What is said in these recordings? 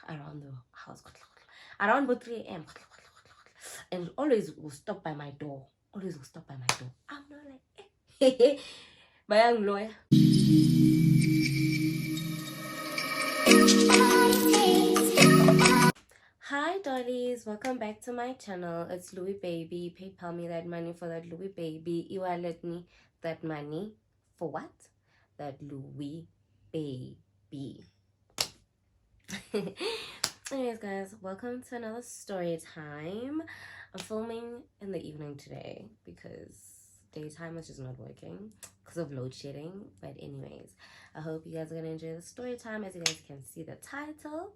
around the house, around about 3 a.m. And always will stop by my door. Always will stop by my door. I'm not like, my young lawyer. Hi dollies, welcome back to my channel. It's Louis Baby. PayPal me that money for that Louis Baby. E-wallet me that money for what? That Louis Baby. Anyways guys, welcome to another story time. I'm filming in the evening today because daytime is just not working because of load shedding. But anyways, I hope you guys are gonna enjoy the story time. As you guys can see the title,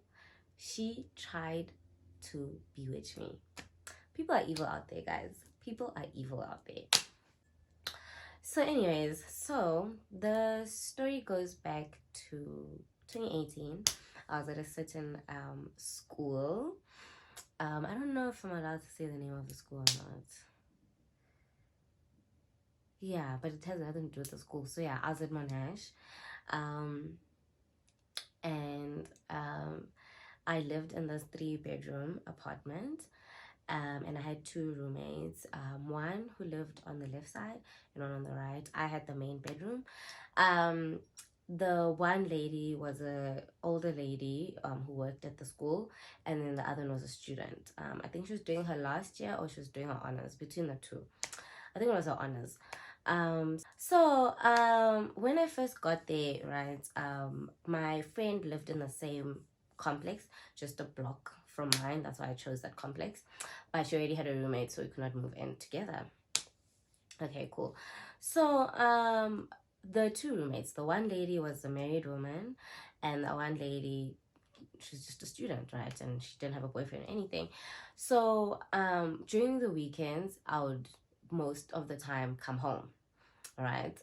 she tried to bewitch me. People are evil out there, guys. People are evil out there. So anyways, so the story goes back to 2018. I was at a certain school. I don't know if I'm allowed to say the name of the school or not. Yeah, but it has nothing to do with the school. So yeah, I was at Monash. I lived in this 3-bedroom apartment. And I had 2 roommates, one who lived on the left side and one on the right. I had the main bedroom. The one lady was a older lady who worked at the school, and then the other one was a student. I think she was doing her last year or she was doing her honors, between the two. I think it was her honors. When I first got there, right, my friend lived in the same complex, just a block from mine. That's why I chose that complex, but she already had a roommate, so we could not move in together. Okay, cool. So the 2 roommates, the one lady was a married woman, and the one lady, she's just a student, right, and she didn't have a boyfriend or anything. So during the weekends, I would most of the time come home, right,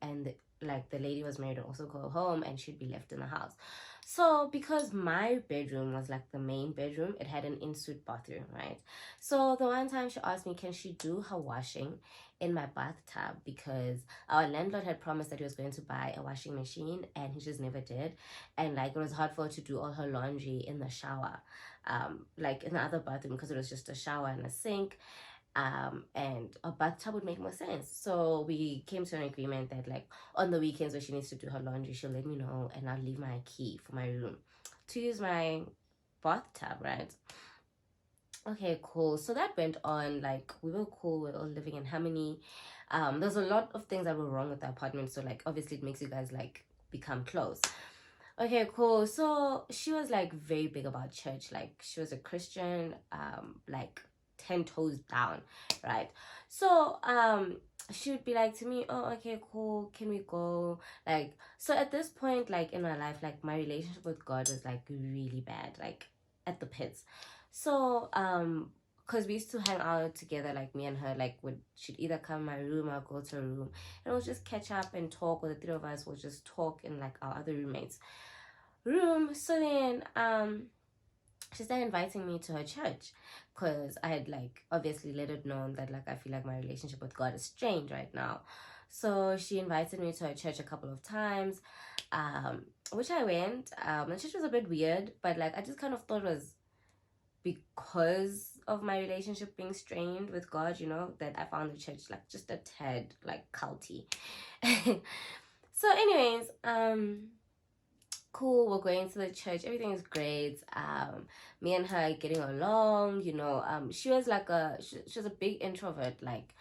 and like the lady was married to also go home, and she'd be left in the house. So because my bedroom was like the main bedroom, it had an in-suite bathroom, right? So the one time she asked me, can she do her washing in my bathtub, because our landlord had promised that he was going to buy a washing machine and he just never did. And like it was hard for her to do all her laundry in the shower, like in the other bathroom, because it was just a shower and a sink. And a bathtub would make more sense. So we came to an agreement that like on the weekends when she needs to do her laundry, she'll let me know and I'll leave my key for my room to use my bathtub, right? Okay, cool. So that went on. Like we were cool, we were all living in harmony. There's a lot of things that were wrong with the apartment, so like obviously it makes you guys like become close. Okay, cool. So she was like very big about church. Like she was a Christian, like 10 toes down, right? So she would be like to me, oh, okay, cool, can we go? Like, so at this point, like in my life, like my relationship with God was like really bad, like at the pits. So because we used to hang out together, like me and her, like she'd either come in my room or go to her room, and we'll just catch up and talk, or the 3 of us will just talk in like our other roommates room. So then she started inviting me to her church, because I had like obviously let it known that like I feel like my relationship with God is strained right now. So she invited me to her church a couple of times, which I went. The church was a bit weird, but like I just kind of thought it was because of my relationship being strained with God, you know, that I found the church like just a tad like culty. So anyways, cool, we're going to the church, everything is great. Me and her getting along, you know. She was like she was a big introvert, like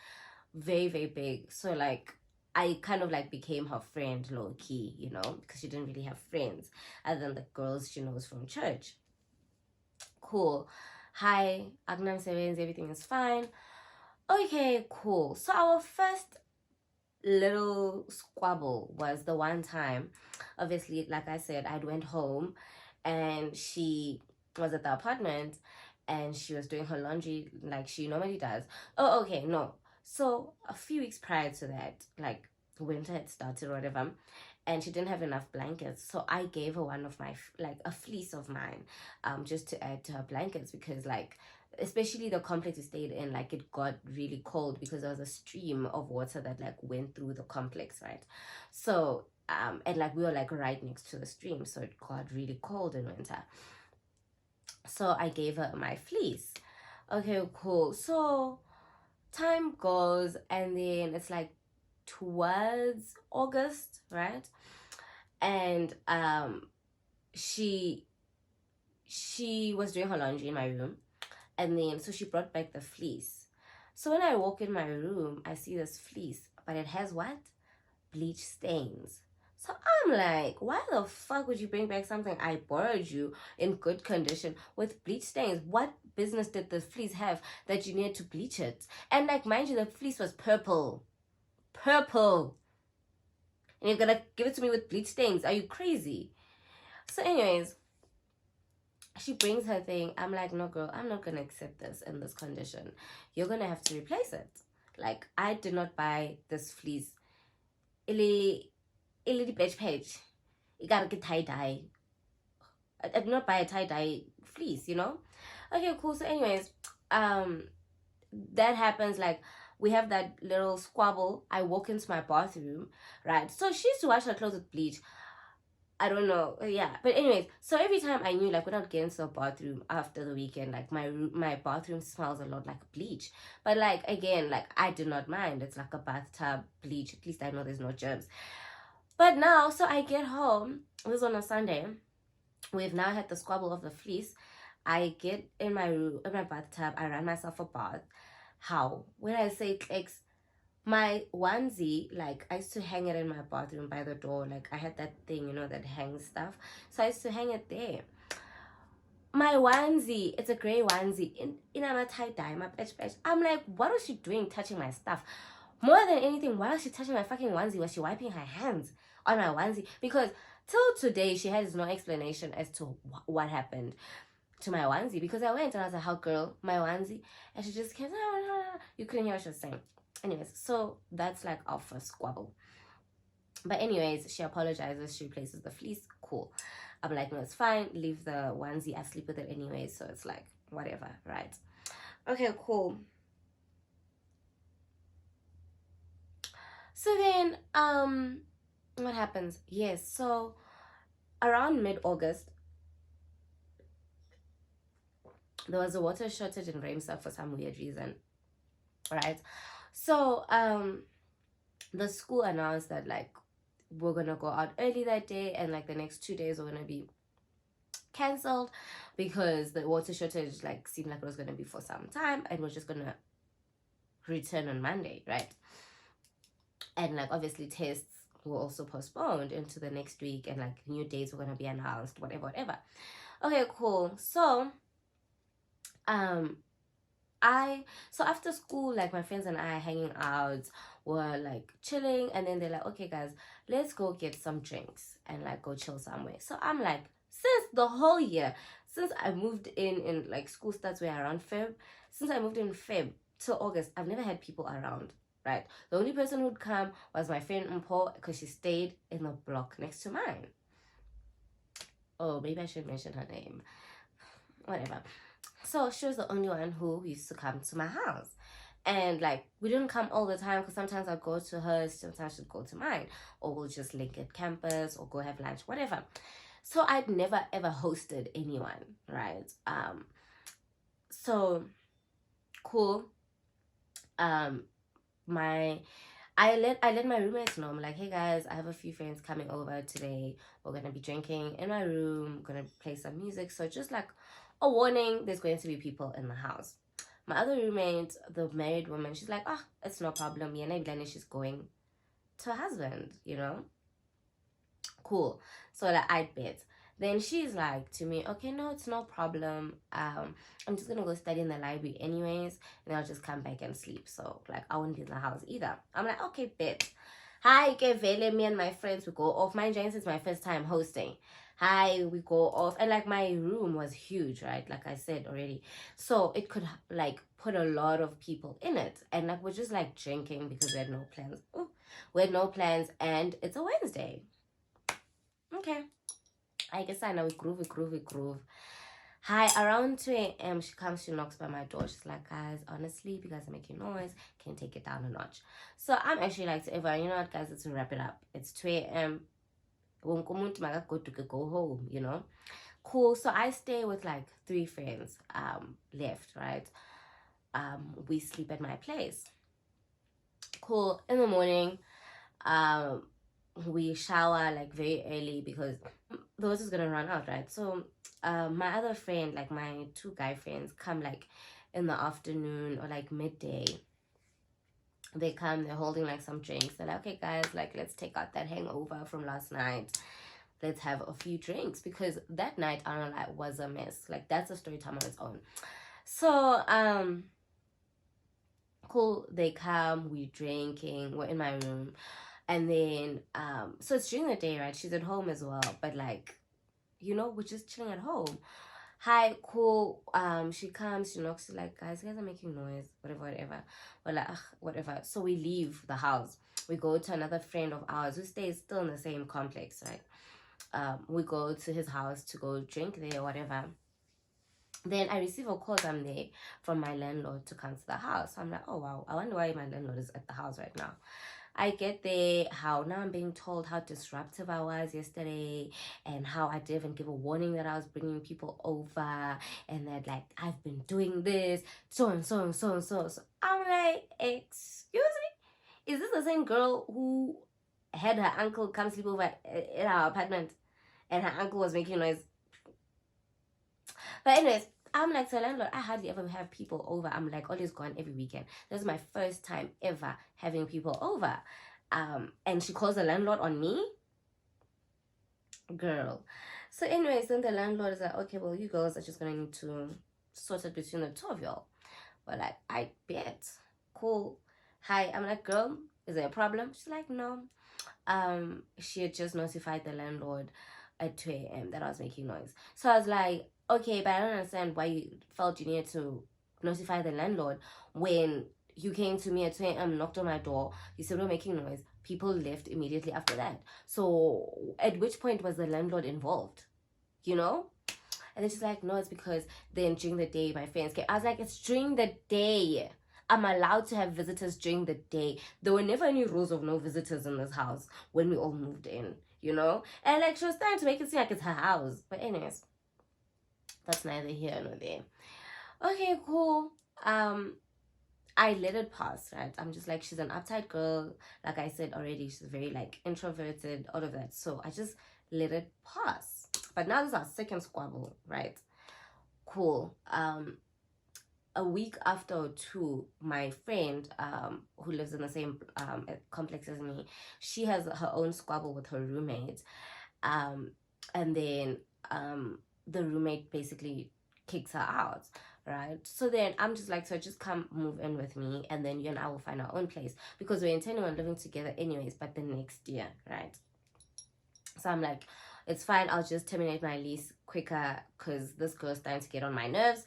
very very big. So like I kind of like became her friend low key, you know, because she didn't really have friends other than the girls she knows from church. Cool. Hi, Agnam Sevens, everything is fine. Okay, cool. So our first little squabble was the one time, obviously, like I said, I went home and she was at the apartment and she was doing her laundry like she normally does. Oh, okay, no. So a few weeks prior to that, like winter had started or whatever, and she didn't have enough blankets, so I gave her one of my like a fleece of mine, just to add to her blankets, because like especially the complex we stayed in, like it got really cold because there was a stream of water that like went through the complex, right? So and like we were like right next to the stream, so it got really cold in winter. So I gave her my fleece. Okay, cool. So time goes, and then it's like towards August, right? And she was doing her laundry in my room, and then so she brought back the fleece. So when I walk in my room, I see this fleece, but it has what? Bleach stains. So I'm like, why the fuck would you bring back something I borrowed you in good condition with bleach stains? What business did the fleece have that you needed to bleach it? And like, mind you, the fleece was purple. Purple. And you're gonna give it to me with bleach stains? Are you crazy? So anyways, she brings her thing. I'm like, no girl, I'm not gonna accept this in this condition. You're gonna have to replace it. Like, I did not buy this fleece. Illy bitch page. You gotta get tie-dye. I did not buy a tie-dye fleece, you know? Okay, cool. So anyways, that happens. Like, we have that little squabble. I walk into my bathroom, right? So she used to wash her clothes with bleach. I don't know. Yeah. But anyways, so every time I knew, like, when I'd get into the bathroom after the weekend, like, my bathroom smells a lot like bleach. But, like, again, like, I did not mind. It's like a bathtub bleach. At least I know there's no germs. But now, so I get home. This was on a Sunday. We've now had the squabble of the fleece. I get in my room, in my bathtub. I run myself a bath. How? When I say clicks, my onesie, like, I used to hang it in my bathroom by the door. Like, I had that thing, you know, that hangs stuff. So I used to hang it there. My onesie, it's a gray onesie. In my tie-dye, my patch. I'm like, what was she doing touching my stuff? More than anything, why was she touching my fucking onesie? Was she wiping her hands on my onesie? Because till today, she has no explanation as to what happened to my onesie. Because I went and I was like, how girl, my onesie? And she just kept, you couldn't hear what she was saying. Anyways, so that's like our first squabble. But anyways, she apologizes. She replaces the fleece. Cool. I'm like, no, it's fine. Leave the onesie. I sleep with it anyway. So it's like, whatever, right? Okay, cool. So then, what happens? Yes, so around mid-August, there was a water shortage in Ramsar for some weird reason, right? So, the school announced that, like, we're gonna go out early that day, and like the next 2 days are gonna be cancelled because the water shortage, like, seemed like it was gonna be for some time, and we're just gonna return on Monday, right? And like, obviously, tests were also postponed into the next week, and like new dates were gonna be announced, whatever. Okay, cool. So so after school, like, my friends and I hanging out, were like chilling, and then they're like, okay guys, let's go get some drinks and like go chill somewhere. So I'm like, since the whole year, since I moved in like, school starts way around Feb, since I moved in Feb till August, I've never had people around, right? The only person who'd come was my friend Mpo, because she stayed in the block next to mine. Oh, maybe I should mention her name. Whatever. So she was the only one who used to come to my house. And like, we didn't come all the time, because sometimes I'd go to hers, sometimes she'd go to mine, or we'll just link at campus or go have lunch, whatever. So I'd never ever hosted anyone, right? So cool. My I let my roommates know. I'm like, hey guys, I have a few friends coming over today. We're gonna be drinking in my room, gonna play some music. So just like a warning, there's going to be people in the house. My other roommate, the married woman, she's like, oh, it's no problem. Yeah, maybe she's going to her husband, you know? Cool. So like, I bet. Then she's like to me, okay, no, it's no problem. I'm just gonna go study in the library anyways, and I'll just come back and sleep. So like, I won't be in the house either. I'm like, okay, bet. Hi, Kevele, me and my friends, we go off. Mind you, it's my first time hosting. Hi, we go off. And like, my room was huge, right? Like I said already. So it could like put a lot of people in it. And like, we're just like drinking because we had no plans. Ooh, we had no plans, and it's a Wednesday. Okay. I guess I know, we groove. Hi, around 2 a.m. she comes, she knocks by my door. She's like, guys, honestly, you guys are making noise. Can you take it down a notch? So I'm actually like to everyone, you know what, guys, let's wrap it up. It's 2 a.m. Go home, you know. Cool. So I stay with like 3 friends left, right? We sleep at my place. Cool. In the morning, um we shower like very early because the water's gonna run out, right? So my other friend, like my 2 guy friends, come like in the afternoon or like midday. They come, they're holding like some drinks. They're like, okay guys, like let's take out that hangover from last night, let's have a few drinks, because that night, I don't know, like was a mess. Like that's a story time on its own. So cool, they come, we drinking, we're in my room. And then so it's during the day, right? She's at home as well, but like, we're just chilling at home. Hi, cool. She comes, she knocks, she's like, guys, you guys are making noise, whatever. We're like, ugh, whatever. So we leave the house. We go to another friend of ours who stays still in the same complex, right? We go to his house to go drink there, whatever. Then I receive a call I'm there from my landlord to come to the house. I'm like, oh wow, I wonder why my landlord is at the house right now. I get there, how now I'm being told how disruptive I was yesterday, and how I didn't even give a warning that I was bringing people over, and that like I've been doing this, so and so and so and so. So I'm like, excuse me, is this the same girl who had her uncle come sleep over in our apartment, and her uncle was making noise? But anyways, I'm like, so landlord, I hardly ever have people over. I'm like always gone every weekend. This is my first time ever having people over. And she calls the landlord on me? Girl. So anyways, then the landlord is like, okay, well, you girls are just going to need to sort it between the 2 of y'all. But like, I bet. Cool. Hi, I'm like, girl, is there a problem? She's like, no. She had just notified the landlord at 2 a.m. that I was making noise. So I was like, okay, but I don't understand why you felt you needed to notify the landlord when you came to me at 2 a.m., knocked on my door, you said we're making noise. People left immediately after that. So at which point was the landlord involved? And then she's like, no, it's because then during the day my friends came. I was like, it's during the day. I'm allowed to have visitors during the day. There were never any rules of no visitors in this house when we all moved in, And like she was trying to make it seem like it's her house. But anyways, that's neither here nor there. Okay, cool. I let it pass, right? I'm just like, she's an uptight girl. Like I said already, she's very like introverted, all of that. So I just let it pass. But now this is our second squabble, right? Cool. A week after or 2, my friend who lives in the same complex as me, she has her own squabble with her roommate. And then the roommate basically kicks her out, right? So then I'm just like, so just come move in with me, and then you and I will find our own place, because we're intending on living together anyways, but the next year, right? So I'm like, it's fine, I'll just terminate my lease quicker, because this girl's starting to get on my nerves.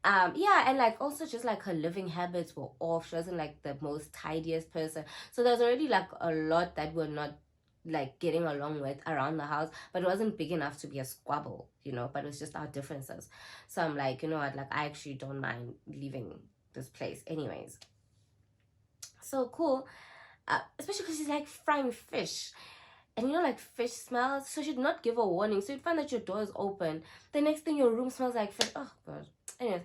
Yeah, and like also just like her living habits were off. She wasn't like the most tidiest person, so there's already like a lot that we're not like getting along with around the house, but it wasn't big enough to be a squabble, but it was just our differences. So I'm like, you know what, like I actually don't mind leaving this place anyways. So cool. Especially because she's like frying fish, and like fish smells, so she'd not give a warning. So you'd find that your door is open, the next thing your room smells like fish. Oh god. Anyways,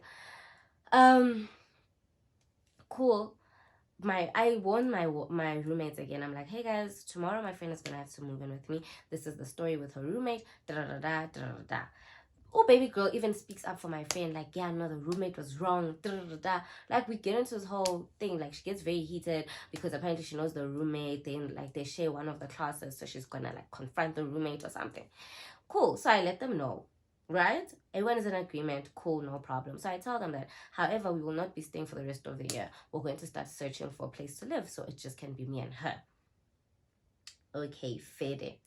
cool. I warned my roommates again. I'm like, hey guys, tomorrow my friend is gonna have to move in with me. This is the story with her roommate. Da da da da da da da. Oh, baby girl even speaks up for my friend. Like, yeah, no, the roommate was wrong. Da da da da. Like, we get into this whole thing. Like, she gets very heated because apparently she knows the roommate. Then, like, they share one of the classes, so she's gonna like confront the roommate or something. Cool. So I let them know. Right? Everyone is in agreement. Cool, no problem. So I tell them that, however, we will not be staying for the rest of the year. We're going to start searching for a place to live, so it just can be me and her. Okay, fede.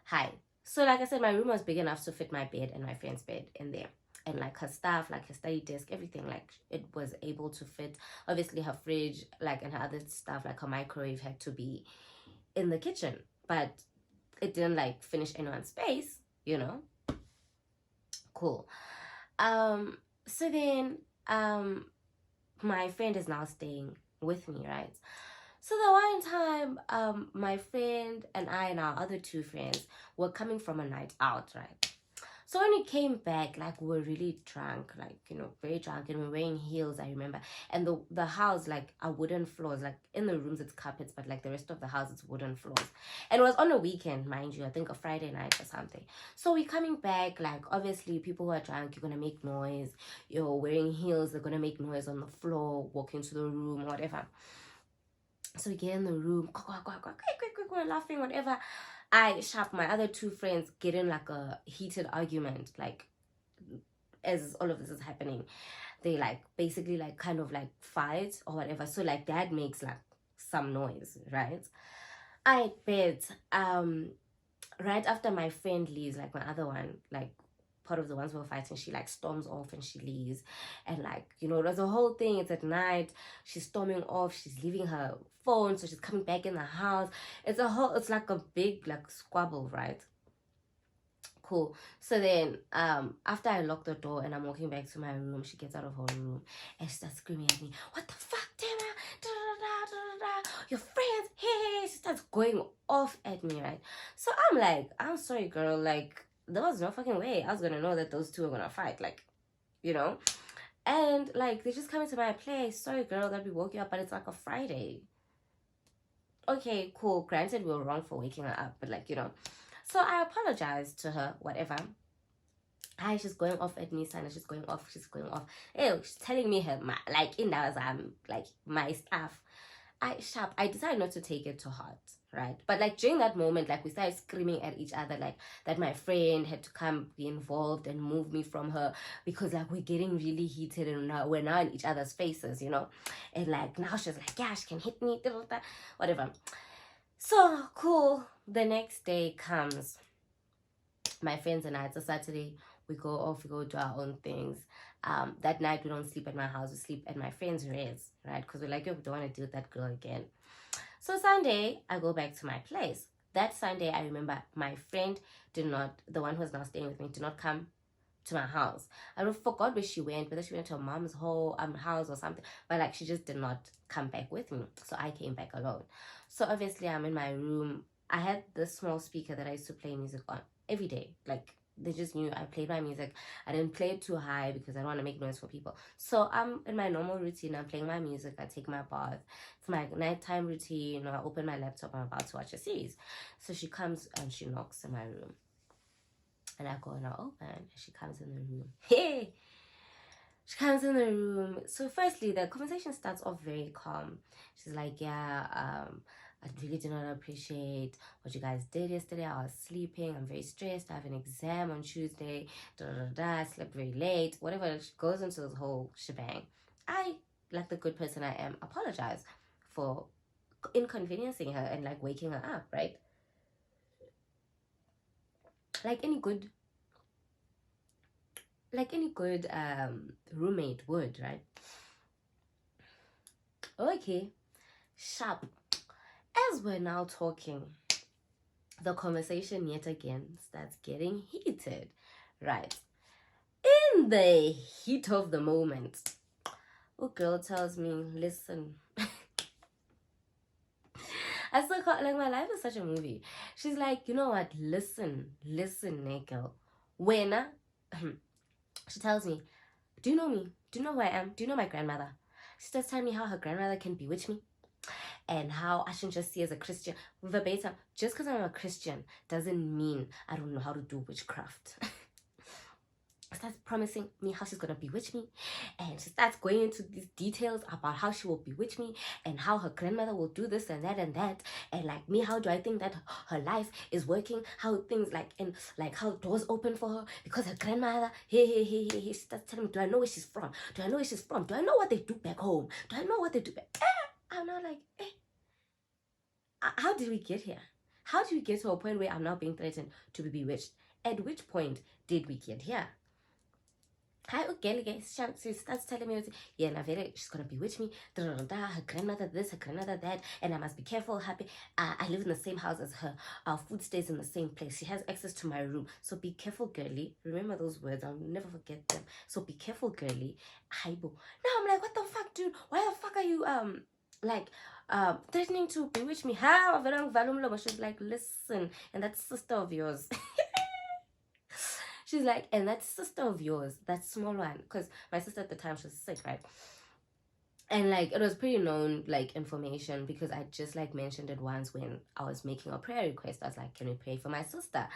Hi. So like I said, my room was big enough to fit my bed and my friend's bed in there. And like her stuff, like her study desk, everything, like it was able to fit. Obviously her fridge, like, and her other stuff, like her microwave had to be in the kitchen. But it didn't like finish anyone's space, Cool. So then my friend is now staying with me, right? So the one time my friend and I and our other 2 friends were coming from a night out, right? So when we came back, like we were really drunk, like, you know, very drunk, and we were wearing heels, I remember. And the house, like, are wooden floors. Like in the rooms it's carpets, but like the rest of the house it's wooden floors. And it was on a weekend, mind you, I think a Friday night or something. So we're coming back, like obviously people who are drunk, you're gonna make noise. You're wearing heels, they're gonna make noise on the floor, walk into the room, whatever. So we get in the room, quick, laughing, whatever. My other two friends get in like a heated argument, like as all of this is happening. They like basically like kind of like fight or whatever. So like dad makes like some noise, right? I bet right after my friend leaves, like my other one, like part of the ones who were fighting, she like storms off and she leaves. And like, you know, there's a whole thing. It's at night, she's storming off, she's leaving her phone, so she's coming back in the house. It's like a big like squabble, right? Cool. So then after I lock the door and I'm walking back to my room, she gets out of her room and she starts screaming at me, "What the fuck, Tina? Da, da, da, da, da, da. Your friends, hey." She starts going off at me, right? So I'm like, I'm sorry, girl, like there was no fucking way I was gonna know that those two are gonna fight, like, you know. And like they just come into my place. Sorry, girl, that we woke you up, but it's like a Friday. Okay, cool, granted we were wrong for waking her up, but like, you know. So I apologized to her, whatever. She's going off at me, son. She's going off. She's going off. Ew, she's telling me her like in that like my stuff. I decided not to take it to heart, right? But like during that moment, like we started screaming at each other, like that my friend had to come be involved and move me from her because like we're getting really heated and now we're now in each other's faces, you know. And like now she's like, yeah, she can hit me, whatever. So cool. The next day comes. My friends and I, it's a Saturday, we go off, we go do our own things. That night we don't sleep at my house, we sleep at my friend's res, right? Because we're like, yo, we don't want to deal with that girl again. So Sunday, I go back to my place. That Sunday, I remember my friend did not, the one who was now staying with me, did not come to my house. I forgot where she went, whether she went to her mom's whole house or something, but like she just did not come back with me. So I came back alone. So obviously I'm in my room. I had this small speaker that I used to play music on every day. Like they just knew I played my music. I didn't play it too high because I don't want to make noise for people. So I'm in my normal routine. I'm playing my music. I take my bath. It's my nighttime routine. I open my laptop. I'm about to watch a series. So she comes and she knocks in my room. And I go and I open and she comes in the room. Hey! She comes in the room. So firstly, the conversation starts off very calm. She's like, yeah, I really did not appreciate what you guys did yesterday. I was sleeping. I'm very stressed. I have an exam on Tuesday. Da, da, da, da. I slept very late. Whatever. She goes into this whole shebang. I, like the good person I am, apologize for inconveniencing her and like waking her up, right? Like any good roommate would, right? Okay, sharp. As we're now talking, the conversation yet again starts getting heated, right? In the heat of the moment, a girl tells me, listen. I still call, like, my life is such a movie. She's like, you know what, listen, Nickel. When she tells me, do you know me? Do you know who I am? Do you know my grandmother? She starts telling me how her grandmother can bewitch me and how I shouldn't just see as a Christian. Verbatim, just because I'm a Christian doesn't mean I don't know how to do witchcraft. Starts promising me how she's gonna bewitch me, and she starts going into these details about how she will bewitch me and how her grandmother will do this and that, and like me, how do I think that her life is working, how things like, and like how doors open for her because her grandmother, hey, she starts telling me, do I know where she's from, do I know what they do back home, do I know what they do back. I'm not like, how did we get here? How did we get to a point where I'm now being threatened to be bewitched? At which point did we get here? She starts telling me, yeah, she's gonna bewitch me, her grandmother this, her grandmother that, and I must be careful, happy. I live in the same house as her, our food stays in the same place, she has access to my room, so be careful, girly. Remember those words, I'll never forget them. So be careful, girly. Haibo. Now I'm like, what the fuck, dude? Why the fuck are you like threatening to bewitch me? How? She's like, listen, and that sister of yours. She's like, and that sister of yours, that small one, because my sister at the time, she was sick, right? And like it was pretty known like information, because I just like mentioned it once when I was making a prayer request. I was like, can we pray for my sister?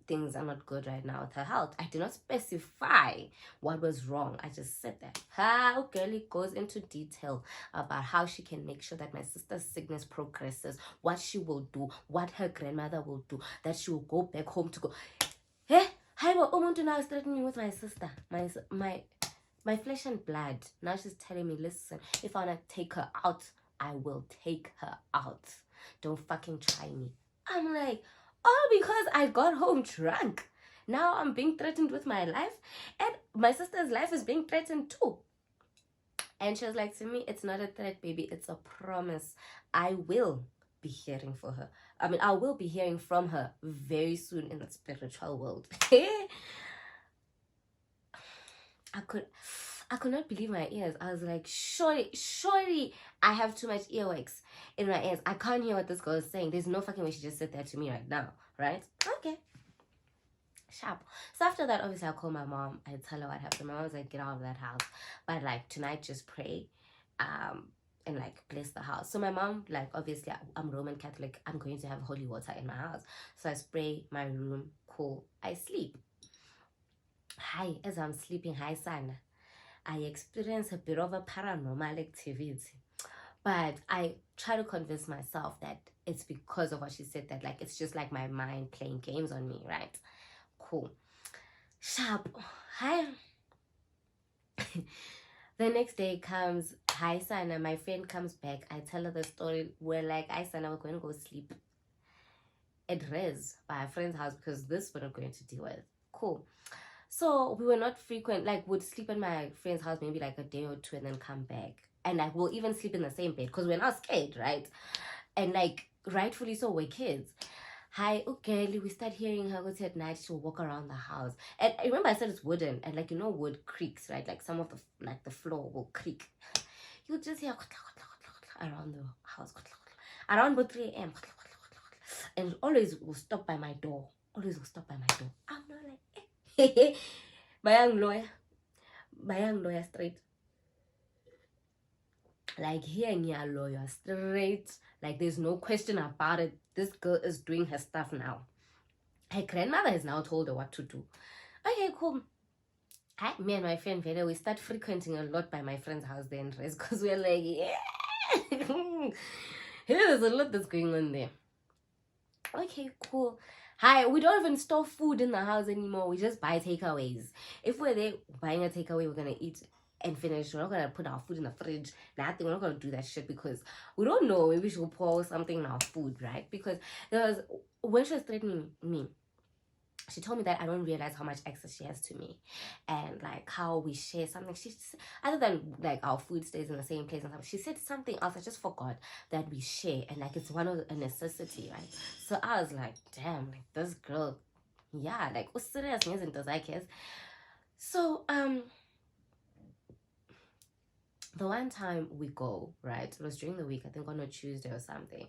Things are not good right now with her health. I did not specify what was wrong. I just said that. How girly goes into detail about how she can make sure that my sister's sickness progresses, what she will do, what her grandmother will do, that she will go back home to go. Hey, hi, Omuntu now is threatening me with my sister. My flesh and blood. Now she's telling me, listen, if I want to take her out, I will take her out. Don't fucking try me. I'm like, oh, because I got home drunk. Now I'm being threatened with my life. And my sister's life is being threatened too. And she was like to me, it's not a threat, baby. It's a promise. I will be hearing for her. I mean, I will be hearing from her very soon in the spiritual world. I could not believe my ears. I was like, surely I have too much earwax in my ears. I can't hear what this girl is saying. There's no fucking way she just said that to me right now, right? Okay. Sharp. So after that, obviously I call my mom. I tell her what happened. My mom's like, get out of that house. But like tonight, just pray. And like bless the house. So my mom, like obviously I'm Roman Catholic. I'm going to have holy water in my house. So I spray my room. Cool. I sleep. Hi, as I'm sleeping, hi son, I experience a bit of a paranormal activity. But I try to convince myself that it's because of what she said, that like it's just like my mind playing games on me, right? Cool. Sharp. Hi. The next day comes, hi Sana, my friend comes back. I tell her the story. We're like, hi Sana, we're going to go sleep at Rez by a friend's house because this we're not going to deal with. Cool. So we were not frequent, like would sleep at my friend's house maybe like a day or two and then come back. And like we'll even sleep in the same bed because we're not scared, right? And like rightfully so, we're kids. Hi, okay, we start hearing her go to at night, she'll walk around the house. And I remember I said it's wooden, and like wood creaks, right? Like some of the floor will creak. You'll just hear around the house. Around about 3 a.m. And always will stop by my door. Always will stop by my door. I'm not like my young lawyer straight. Like hearing your lawyer straight, like there's no question about it. This girl is doing her stuff now. Her grandmother has now told her what to do. Okay, cool. Me and my friend Veda, we start frequenting a lot by my friend's house then, because we're like, yeah, there's a lot that's going on there. Okay, cool. Hi, we don't even store food in the house anymore. We just buy takeaways. If we're there buying a takeaway, we're gonna eat and finish. We're not gonna put our food in the fridge. Nothing. We're not gonna do that shit because we don't know. Maybe she'll pour something in our food, right? Because when she was threatening me, she told me that I don't realize how much access she has to me, and like how we share something. She, other than like our food stays in the same place and stuff, she said something else. I just forgot that we share, and like it's one of a necessity, right? So I was like, damn, like this girl, yeah, like what's serious and does I care? So the one time we go, right? It was during the week. I think on a Tuesday or something.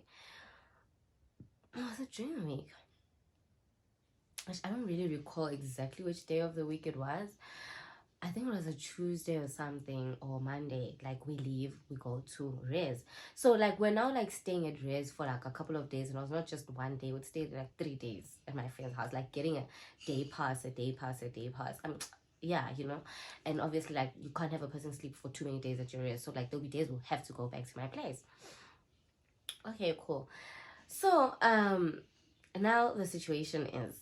Oh, was it during the week? I don't really recall exactly which day of the week it was. I think it was a Tuesday or something, or Monday. Like we leave, we go to Rez. So like we're now like staying at Rez for like a couple of days, and it was not just one day. We'd stay like 3 days at my friend's house, like getting a day pass. I mean, yeah, and obviously like you can't have a person sleep for too many days at your Rez. So like there'll be days we'll have to go back to my place. Okay, cool. So now the situation is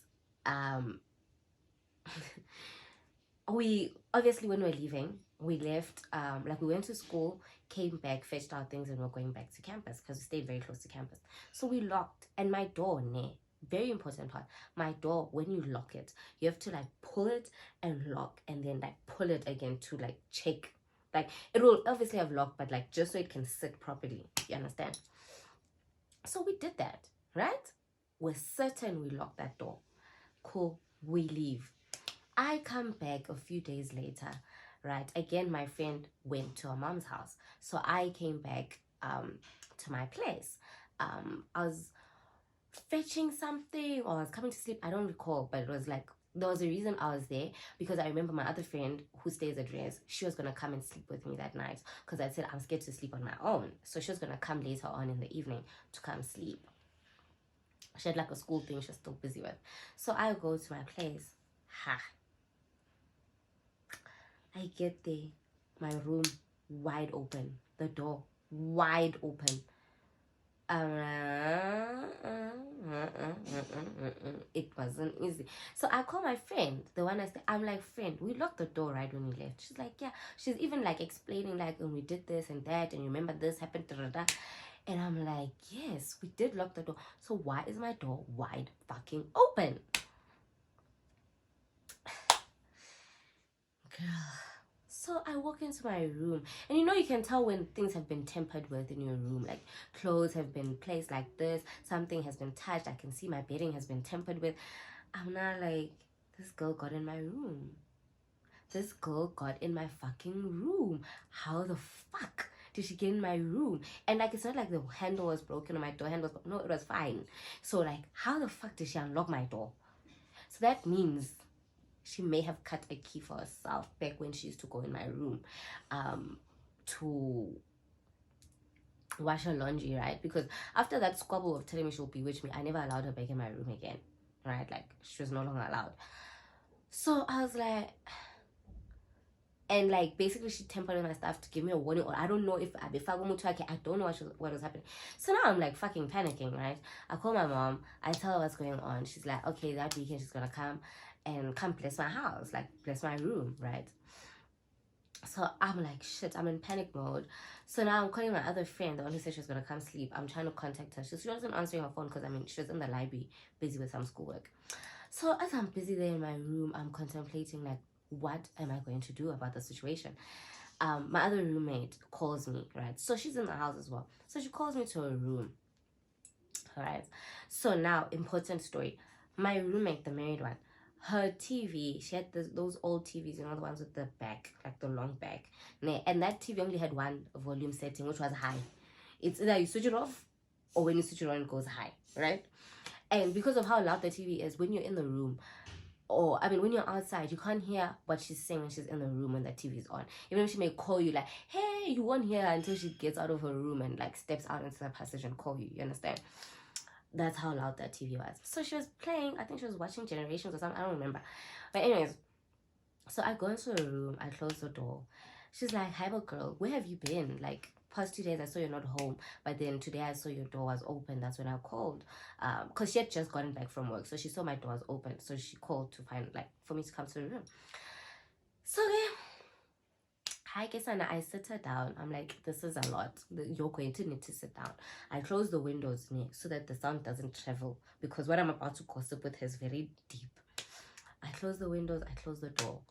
we obviously, when we're leaving, we left like we went to school, came back, fetched our things, and we're going back to campus because we stayed very close to campus. So we locked, and my door, very important part, my door, when you lock it, you have to like pull it and lock, and then like pull it again to like check, like it will obviously have locked, but like just so it can sit properly, you understand? So we did that, right? We're certain we locked that door. Cool, we leave. I come back a few days later, right? Again, my friend went to her mom's house. So I came back to my place. I was fetching something, or I was coming to sleep. I don't recall, but it was like there was a reason I was there, because I remember my other friend who stays at Reyes, she was going to come and sleep with me that night, because I said I'm scared to sleep on my own. So she was going to come later on in the evening to come sleep. She had like a school thing she was still busy with. So I go to my place. I get there, my room wide open, the door wide open. It wasn't easy. So I call my friend, the one I said, I'm like, friend, we locked the door right when we left. She's like, yeah. She's even like explaining like, and we did this and that, and remember this happened, da, da, da. And I'm like, yes, we did lock the door. So why is my door wide fucking open? Girl. So I walk into my room, and you know, you can tell when things have been tampered with in your room, like clothes have been placed like this, something has been touched, I can see my bedding has been tampered with. I'm not like, this girl got in my room. This girl got in my fucking room. How the fuck did she get in my room? And like, it's not like the handle was broken or my door handle was broken. No, it was fine. So like, how the fuck did she unlock my door? So that means she may have cut a key for herself back when she used to go in my room to wash her laundry, right? Because after that squabble of telling me she'll bewitch me, I never allowed her back in my room again, right? Like, she was no longer allowed. So I was like, and like, basically she tempered with my stuff to give me a warning, or I don't know if I don't know what was happening. So now I'm like fucking panicking, right? I call my mom, I tell her what's going on. She's like, okay, that weekend she's gonna come and come bless my house, like bless my room, right? So I'm like, shit, I'm in panic mode. So now I'm calling my other friend, the one who said she was gonna come sleep. I'm trying to contact her. She wasn't answering her phone because I mean she was in the library busy with some schoolwork. So as I'm busy there in my room, I'm contemplating like, what am I going to do about the situation? My other roommate calls me, right? So she's in the house as well. So she calls me to her room. All right. So now, important story. My roommate, the married one, her TV, she had those old TVs, you know, the ones with the back, like the long back. And that TV only had one volume setting, which was high. It's either you switch it off, or when you switch it on, it goes high, right? And because of how loud the TV is, when you're in the room, or I mean, when you're outside, you can't hear what she's saying when she's in the room when the TV is on. Even if she may call you like, hey, you won't hear her until she gets out of her room and like steps out into the passage and call you. You understand? That's how loud that TV was. So she was playing, I think she was watching Generations or something, I don't remember. But anyways, so I go into her room, I close the door. She's like, hi, girl, where have you been? Like, past 2 days I saw you're not home, but then today I saw your door was open. That's when I called, because she had just gotten back from work, so she saw my door was open, so she called to find, like, for me to come to the room. So yeah, I guess I sit her down. I'm like, this is a lot, you're going to need to sit down. I close the windows so that the sound doesn't travel, because what I'm about to gossip with is very deep. I close the windows, I close the door.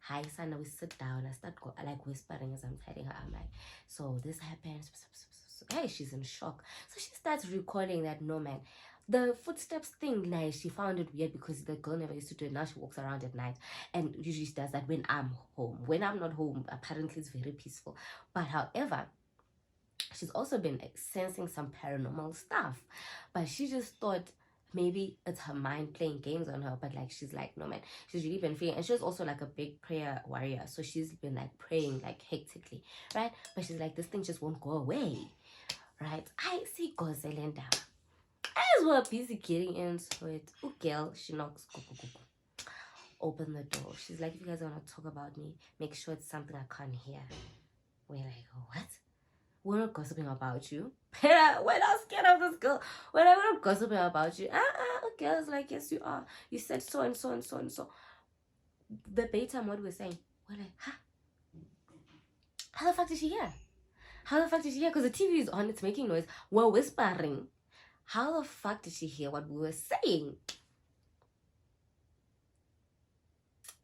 Hi, Sana, we sit down. I start like whispering as I'm telling her. I'm like, so this happened. Hey, she's in shock. So she starts recalling that, no, man, the footsteps thing, like, she found it weird because the girl never used to do it. Now she walks around at night, and usually she does that when I'm home. When I'm not home, apparently it's very peaceful. But however, she's also been sensing some paranormal stuff. But she just thought maybe it's her mind playing games on her, but like, she's like, no, man, she's really been feeling. And she was also like a big prayer warrior, so she's been like praying like hectically, right? But she's like, this thing just won't go away, right? I see Gozelenda as we're busy getting into it. Oh, girl, she knocks, open the door. She's like, if you guys want to talk about me, make sure it's something I can't hear. We're like, what? We're not gossiping about you. We're not scared of this girl. We're not gossiping about you. Okay, I was like, yes, you are. You said so and so and so and so. Verbatim what we're saying. We're like, huh? How the fuck did she hear? How the fuck did she hear? Because the TV is on, it's making noise. We're whispering. How the fuck did she hear what we were saying?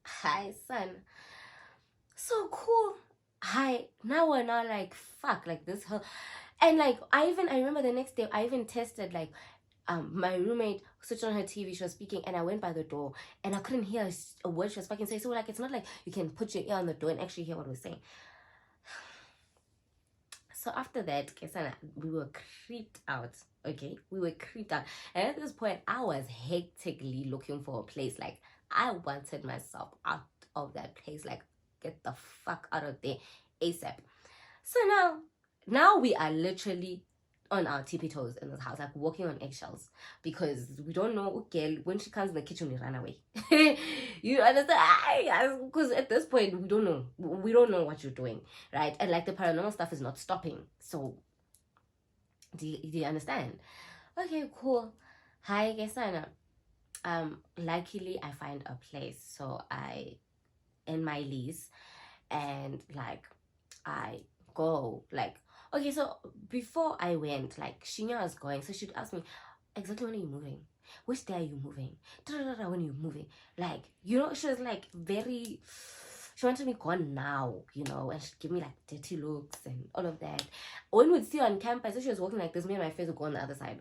Hi, son. So cool. Hi. Now we're not like, fuck, like this whole... And like, I remember the next day, I even tested, like, my roommate switched on her TV, she was speaking, and I went by the door, and I couldn't hear a word she was fucking saying. So like, it's not like you can put your ear on the door and actually hear what we're saying. So after that, we were creeped out, okay? We were creeped out. And at this point, I was hectically looking for a place, like, I wanted myself out of that place, like get the fuck out of there ASAP. So now we are literally on our tippy toes in this house, like walking on eggshells, because we don't know, girl, when she comes in the kitchen we run away. You understand? Because at this point we don't know what you're doing, right? And like the paranormal stuff is not stopping. So do you understand? Okay, cool. Hi guys, luckily I find a place, so I in my lease, and like I go, like, okay, so before I went, like she knew I was going, so she'd ask me, exactly when are you moving, which day are you moving, when are you moving, like, she was like very, she wanted me gone now, and she'd give me like dirty looks and all of that. When we'd see her on campus, so she was walking like this, me and my friends would go on the other side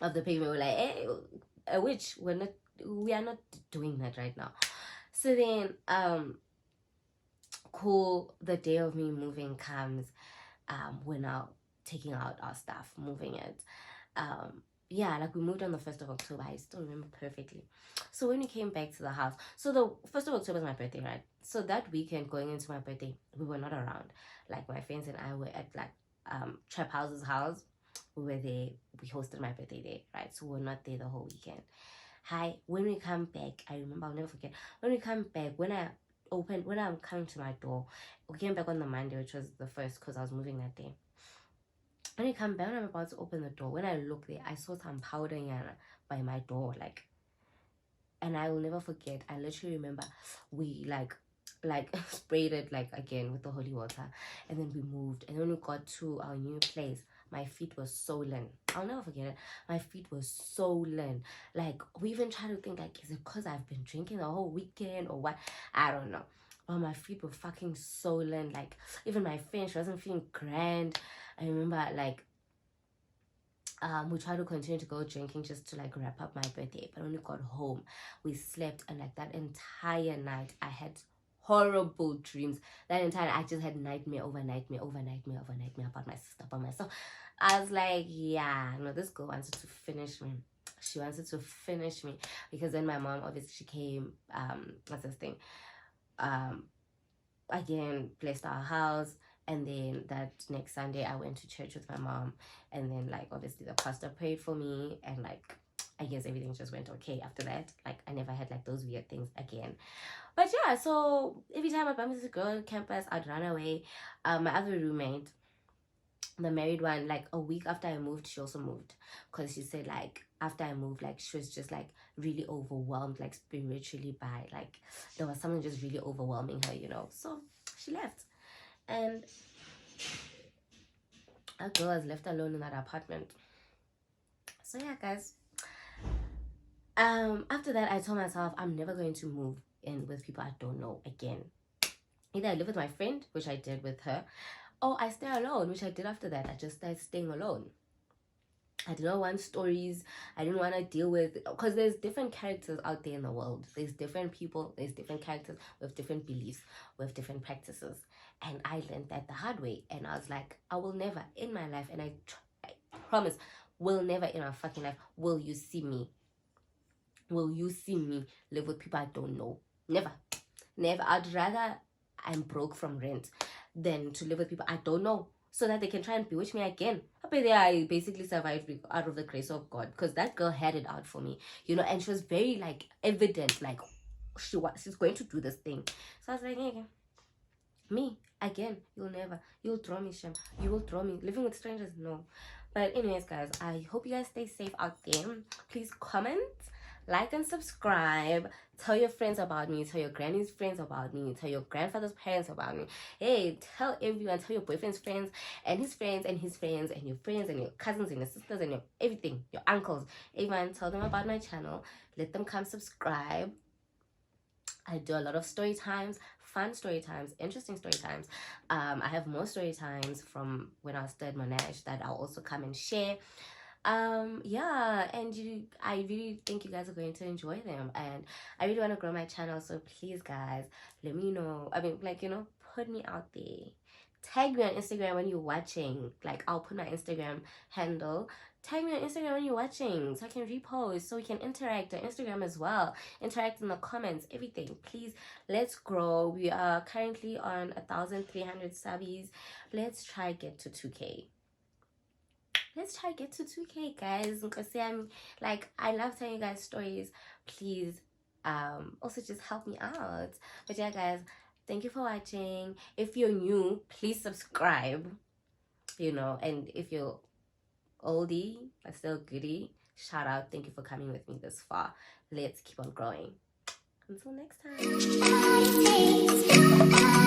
of the pavement. We're like, hey, a witch, we are not doing that right now. So then cool, the day of me moving comes. We're now taking out our stuff, moving it. Yeah, like we moved on the 1st of October. I still remember perfectly. So when we came back to the house, so the 1st of October is my birthday, right? So that weekend going into my birthday, we were not around. Like my friends and I were at like Trap House's house. We were there. We hosted my birthday there, right? So we're not there the whole weekend. Hi, when we come back, I remember, I'll never forget. When we come back, when I'm coming to my door, we came back on the Monday, which was the 1st, because I was moving that day. When I come back, when I'm about to open the door, when I look there, I saw some powder by my door, like, and I will never forget. I literally remember we like sprayed it like again with the holy water, and then we moved, and when we got to our new place, my feet were swollen. I'll never forget it. My feet were swollen. Like, we even tried to think, like, is it because I've been drinking the whole weekend or what? I don't know. But my feet were fucking swollen. Like, even my friend, she wasn't feeling grand. I remember, like, we tried to continue to go drinking just to like wrap up my birthday. But when we got home, we slept, and like that entire night, I had horrible dreams. That entire night, I just had nightmare over nightmare about my sister, about myself. I was like, yeah, no, this girl wanted to finish me. She wanted to finish me, because then my mom, obviously, she came, what's this thing, again, blessed our house. And then that next Sunday, I went to church with my mom, and then like obviously the pastor prayed for me, and like I guess everything just went okay after that. Like, I never had like those weird things again. But yeah, so every time I bumped into a girl on campus, I'd run away. My other roommate, the married one, like a week after I moved, she also moved, because she said like after I moved, like she was just like really overwhelmed, like spiritually, by like there was something just really overwhelming her, so she left. And a girl was left alone in that apartment. So yeah, guys, after that I told myself I'm never going to move in with people I don't know again. Either I live with my friend, which I did with her, or I stay alone, which I did after that. I just started staying alone. I did not want stories. I didn't want to deal with, because there's different characters out there in the world. There's different people, there's different characters with different beliefs, with different practices. And I learned that the hard way. And I was like, I will never in my life, and I promise, will never in my fucking life will you see me live with people I don't know. Never. I'd rather I'm broke from rent than to live with people I don't know, so that they can try and bewitch me again. But I basically survived out of the grace of God, because that girl had it out for me, and she was very like evident, like she's going to do this thing. So I was like, okay, me again, you'll throw me, Shem. You will throw me. Living with strangers, no. But anyways, guys, I hope you guys stay safe out there. Please comment, like, and subscribe. Tell your friends about me. Tell your granny's friends about me. Tell your grandfather's parents about me. Hey, tell everyone. Tell your boyfriend's friends and his friends and his friends and your friends and your cousins and your sisters and your everything, your uncles. Everyone, tell them about my channel. Let them come subscribe. I do a lot of story times, fun story times, interesting story times. I have more story times from when I was still at Monash that I'll also come and share. Yeah, and I really think you guys are going to enjoy them, and I really want to grow my channel. So please, guys, let me know. I mean, like, put me out there. Tag me on Instagram when you're watching. Like, I'll put my Instagram handle. Tag me on Instagram when you're watching so I can repost, so we can interact on Instagram as well. Interact in the comments, everything. Please, let's grow. We are currently on 1,300 subbies. Let's try get to 2K. Let's try get to 2K, guys. Because I'm like, I love telling you guys stories. Please, also just help me out. But yeah, guys, thank you for watching. If you're new, please subscribe. You know, and if you're oldie but still goodie, shout out. Thank you for coming with me this far. Let's keep on growing. Until next time.